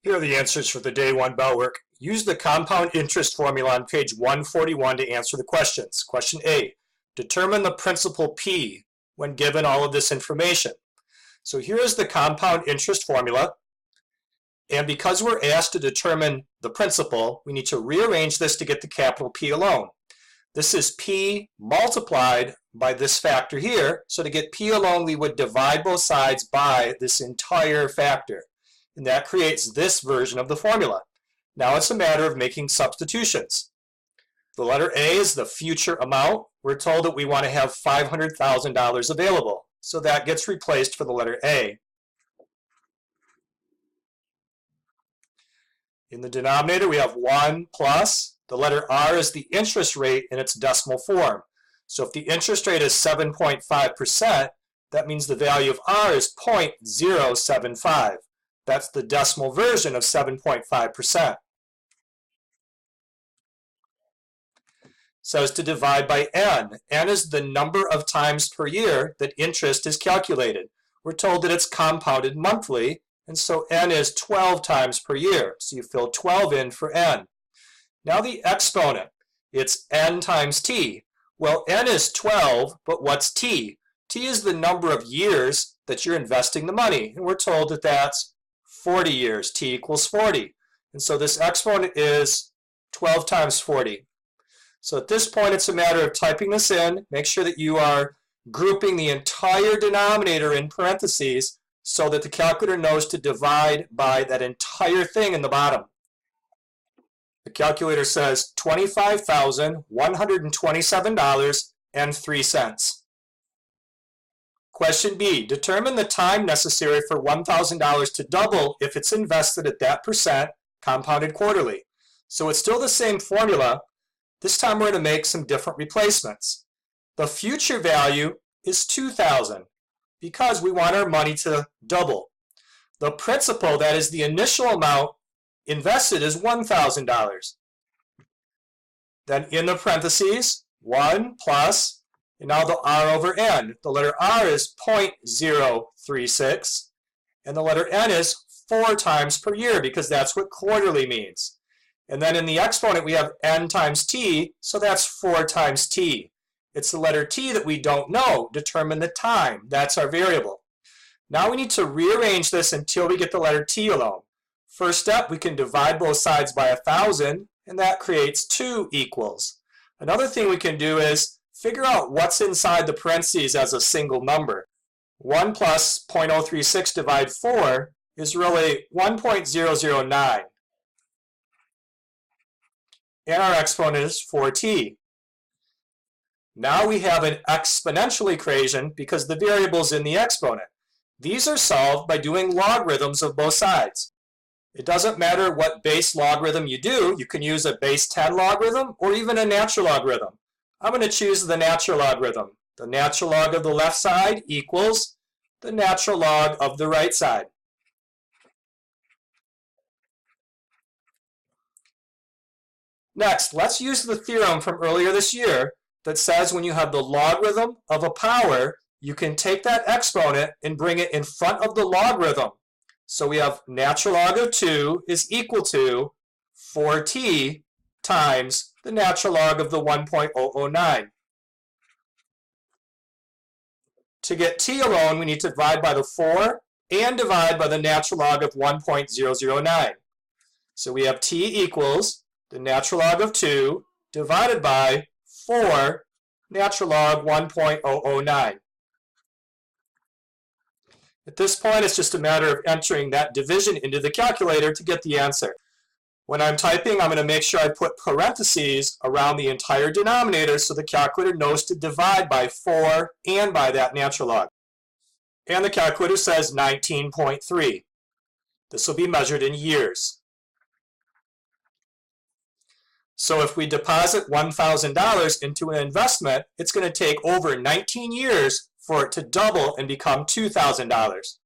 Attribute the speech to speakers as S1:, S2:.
S1: Here are the answers for the day one bell work. Use the compound interest formula on page 141 to answer the questions. Question A, determine the principal P when given all of this information. So here is the compound interest formula. And because we're asked to determine the principal, we need to rearrange this to get the capital P alone. This is P multiplied by this factor here. So to get P alone, we would divide both sides by this entire factor. And that creates this version of the formula. Now it's a matter of making substitutions. The letter A is the future amount. We're told that we want to have $500,000 available. So that gets replaced for the letter A. In the denominator, we have 1 plus. The letter R is the interest rate in its decimal form. So if the interest rate is 7.5%, that means the value of R is 0.075. That's the decimal version of 7.5%. So as to divide by n. N is the number of times per year that interest is calculated. We're told that it's compounded monthly, and so n is 12 times per year. So you fill 12 in for n. Now the exponent, it's n times t. Well, n is 12, but what's t? T is the number of years that you're investing the money, and we're told that that's 40 years. T equals 40. And so this exponent is 12 times 40. So at this point, it's a matter of typing this in. Make sure that you are grouping the entire denominator in parentheses so that the calculator knows to divide by that entire thing in the bottom. The calculator says $25,127.03. Question B, determine the time necessary for $1,000 to double if it's invested at that percent compounded quarterly. So it's still the same formula. This time we're going to make some different replacements. The future value is $2,000 because we want our money to double. The principal, that is the initial amount invested, is $1,000. Then in the parentheses, 1 plus, and now the R over N. The letter R is 0.036, and the letter N is 4 times per year because that's what quarterly means. And then in the exponent, we have N times T, so that's 4 times T. It's the letter T that we don't know. Determine the time. That's our variable. Now we need to rearrange this until we get the letter T alone. First step, we can divide both sides by 1,000, and that creates 2 equals. Another thing we can do is figure out what's inside the parentheses as a single number. 1 plus 0.036 divided 4 is really 1.009. And our exponent is 4t. Now we have an exponential equation because the variable is in the exponent. These are solved by doing logarithms of both sides. It doesn't matter what base logarithm you do. You can use a base 10 logarithm or even a natural logarithm. I'm going to choose the natural logarithm. The natural log of the left side equals the natural log of the right side. Next, let's use the theorem from earlier this year that says when you have the logarithm of a power, you can take that exponent and bring it in front of the logarithm. So we have natural log of 2 is equal to 4t times the natural log of the 1.009. To get t alone, we need to divide by the 4 and divide by the natural log of 1.009. So we have t equals the natural log of 2 divided by 4 natural log 1.009. At this point, it's just a matter of entering that division into the calculator to get the answer. When I'm typing, I'm going to make sure I put parentheses around the entire denominator so the calculator knows to divide by 4 and by that natural log. And the calculator says 19.3. This will be measured in years. So if we deposit $1,000 into an investment, it's going to take over 19 years for it to double and become $2,000.